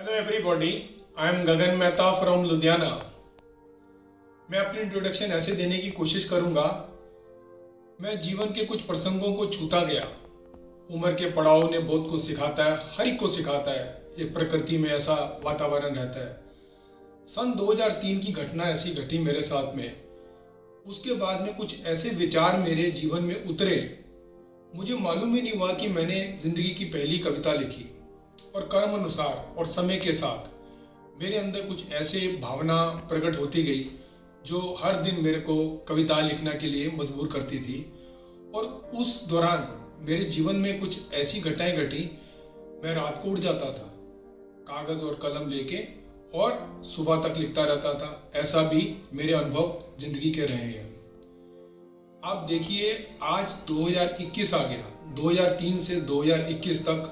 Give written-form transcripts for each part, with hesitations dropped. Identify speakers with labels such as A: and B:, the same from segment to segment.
A: Hello everybody, I am Gagan Mehta from Ludhiana. मैं अपनी introduction ऐसे देने की कोशिश करूंगा। मैं जीवन के कुछ प्रसंगों को छूता गया। उम्र के पड़ाव ने बहुत कुछ सिखाता है, हर एक को सिखाता है। एक प्रकृति में ऐसा वातावरण रहता है। सन 2003 की घटना ऐसी घटी मेरे साथ में। उसके बाद में कुछ ऐसे विचार मेरे जीवन में उतरे, मुझे मालूम ही नहीं हुआ कि मैंने जिंदगी की पहली कविता लिखी। और कर्म अनुसार और समय के साथ मेरे अंदर कुछ ऐसे भावना प्रकट होती गई जो हर दिन मेरे को कविता लिखने के लिए मजबूर करती थी। और उस दौरान मेरे जीवन में कुछ ऐसी घटनाएं घटी, मैं रात को उठ जाता था कागज और कलम लेके और सुबह तक लिखता रहता था। ऐसा भी मेरे अनुभव जिंदगी के रहे हैं। आप देखिए, आज 2021 आ गया। 2003 से 2021 तक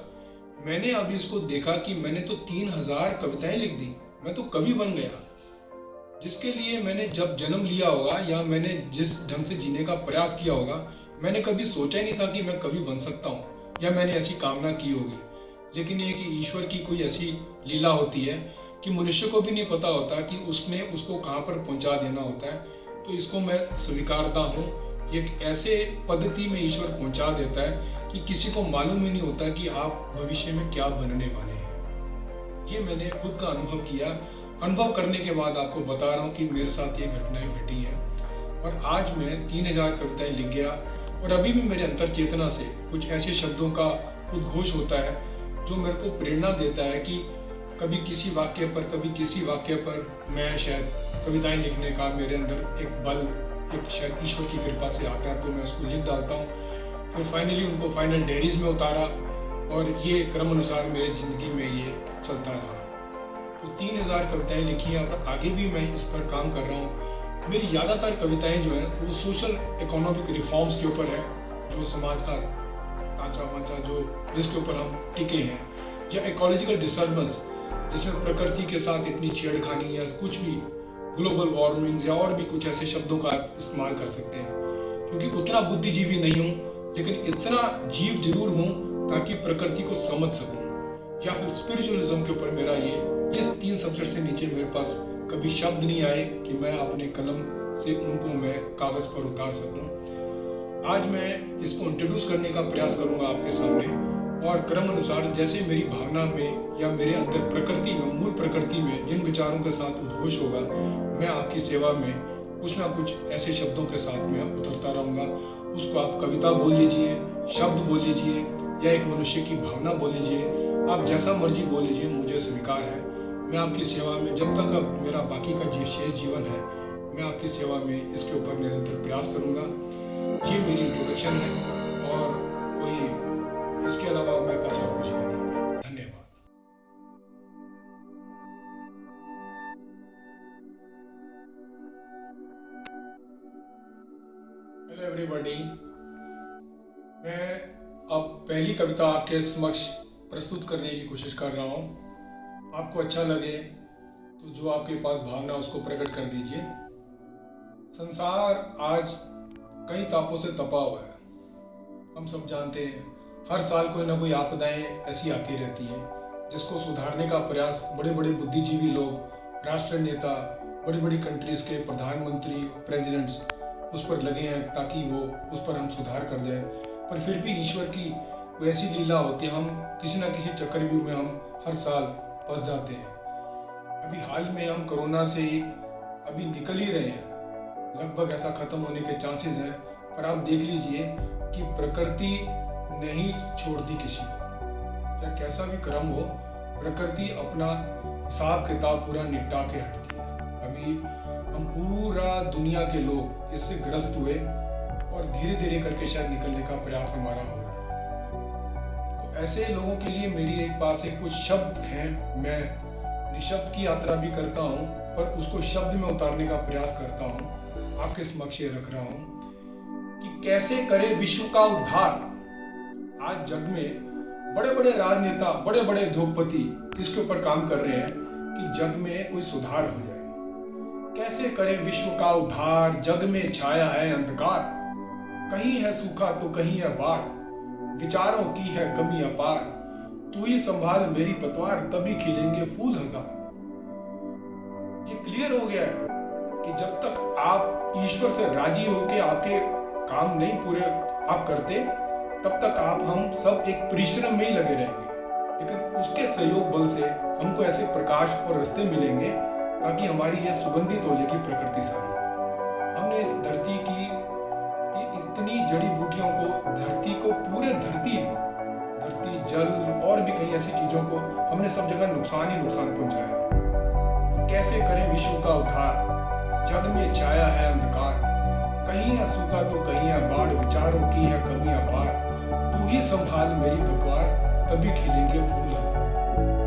A: मैंने अभी इसको देखा कि मैंने तो 3000 कविताएं लिख दी। मैं तो कवि बन गया। जिसके लिए मैंने जब जन्म लिया होगा या मैंने जिस ढंग से जीने का प्रयास किया होगा, मैंने कभी सोचा ही नहीं था कि मैं कवि बन सकता हूँ या मैंने ऐसी कामना की होगी। लेकिन ये कि ईश्वर की कोई ऐसी लीला होती है कि मनुष्य को भी नहीं पता होता कि उसने उसको कहाँ पर पहुँचा देना होता है। तो इसको मैं स्वीकारता हूँ। एक ऐसे पद्धति में ईश्वर पहुँचा देता है कि किसी को मालूम ही नहीं होता कि आप भविष्य में क्या बनने वाले हैं। ये मैंने खुद का अनुभव किया। अनुभव करने के बाद आपको बता रहा हूँ कि मेरे साथ ये घटनाएं घटी हैं। और आज मैं 3000 कविताएं लिख गया। और अभी भी मेरे अंतर चेतना से कुछ ऐसे शब्दों का उद्घोष होता है जो मेरे को प्रेरणा देता है कि कभी किसी वाक्य पर, कभी किसी वाक्य पर मैं शायद कविताएं लिखने का मेरे अंदर एक बल, एक शायद ईश्वर की कृपा से आता है, तो मैं उसको लिख डालता हूँ। फिर फाइनली उनको फाइनल डायरीज में उतारा और ये क्रम अनुसार मेरी ज़िंदगी में ये चलता रहा। तो 3000 कविताएं लिखी हैं और आगे भी मैं इस पर काम कर रहा हूँ। मेरी ज़्यादातर कविताएं जो हैं वो सोशल इकोनॉमिक रिफॉर्म्स के ऊपर है, जो समाज का ढांचा वांचा जो जिसके ऊपर हम टिके हैं, या इकोलॉजिकल डिस्टर्बेंस जिसमें प्रकृति के साथ इतनी छेड़खानी या कुछ भी, ग्लोबल वार्मिंग या और भी कुछ ऐसे शब्दों का आप इस्तेमाल कर सकते हैं। क्योंकि उतना बुद्धिजीवी नहीं हूँ, लेकिन इतना जीव जरूर हूं ताकि प्रकृति को समझ सकूं। या फिर स्पिरिचुअलिज्म के ऊपर मेरा ये इस 3 सब्जेक्ट से नीचे मेरे पास कभी शब्द नहीं आए कि मैं अपने कलम से उनको मैं कागज पर उतार सकूं। आज मैं इसको इंट्रोड्यूस करने का प्रयास करूंगा आपके सामने। और क्रम अनुसार जैसे मेरी भावना में या मेरे अंदर प्रकृति में, मूल प्रकृति में जिन विचारों के साथ उद्घोष होगा, मैं आपकी सेवा में कुछ ना कुछ ऐसे शब्दों के साथ में उतरता रहूंगा। उसको आप कविता बोल लीजिए, शब्द बोल लीजिए, या एक मनुष्य की भावना बोल लीजिए। आप जैसा मर्जी बोल लीजिए, मुझे स्वीकार है। मैं आपकी सेवा में जब तक अब मेरा बाकी का शेष जीवन है, मैं आपकी सेवा में इसके ऊपर निरंतर प्रयास करूंगा। ये मेरी इंट्रोडक्शन है और कोई इसके अलावा मेरे पास और कुछ नहीं है। धन्यवाद। हेलो एवरीबॉडी, मैं अब पहली कविता आपके समक्ष प्रस्तुत करने की कोशिश कर रहा हूँ। आपको अच्छा लगे तो जो आपके पास भावना उसको प्रकट कर दीजिए। संसार आज कई तापों से तपा हुआ है, हम सब जानते हैं। हर साल कोई ना कोई आपदाएं ऐसी आती रहती हैं जिसको सुधारने का प्रयास बड़े बड़े बुद्धिजीवी लोग, राष्ट्र नेता, बड़ी बड़ी कंट्रीज के प्रधानमंत्री, प्रेसिडेंट्स उस पर लगे हैं ताकि वो उस पर हम सुधार कर दें। पर फिर भी ईश्वर की कोई ऐसी लीला होती है, हम किसी ना किसी चक्रव्यूह में हम हर साल फंस जाते हैं। अभी हाल में हम कोरोना से अभी निकल ही रहे हैं, लगभग ऐसा खत्म होने के चांसेस हैं। पर आप देख लीजिए कि प्रकृति नहीं छोड़ती किसी को, चाहे कैसा भी क्रम हो, प्रकृति अपना हिसाब किताब पूरा निपटा के हटती है। अभी हम पूरा दुनिया के लोग इससे ग्रस्त हुए और धीरे धीरे करके शायद निकलने का प्रयास हमारा हो रहा है। तो ऐसे लोगों के लिए मेरी एक पास एक कुछ शब्द हैं। मैं निशब्द की यात्रा भी करता हूँ, पर उसको शब्द में उतारने का प्रयास करता हूँ। आपके समक्ष ये रख रहा हूँ कि कैसे करे विश्व का उद्धार। आज जग में बड़े बड़े राजनेता, बड़े बड़े उद्योगपति इसके ऊपर काम कर रहे हैं कि जग में कोई सुधार हो जाए। कैसे करे विश्व का उद्धार, जग में छाया है अंधकार, कहीं है सूखा तो कहीं है बाढ़, विचारों की है कमी अपार, तू ही संभाल मेरी पतवार, तभी खिलेंगे फूल हजार। ये क्लियर हो गया है कि जब तक आप ईश्वर से राजी होके आपके काम नहीं पूरे आप करते, तब तक आप हम सब एक परिश्रम में ही लगे रहेंगे। लेकिन उसके सहयोग बल से हमको ऐसे प्रकाश और रास्ते मिलेंगे ताकि हमारी यह सुगंधित हो जाएगी प्रकृति सारी। हमने इस धरती की इतनी जड़ी बूटियों को, धरती को, पूरे धरती, जल और भी कई ऐसी चीजों को हमने सब जगह नुकसान ही नुकसान पहुंचाया है। कैसे करें विश्व का उद्धार, जग में छाया है अंधकार, कहीं है सूखा तो कहीं है बाढ़, विचारों की है कमियां पार, तू ही संभाल मेरी पतवार, तभी खिलेंगे फूल हजार।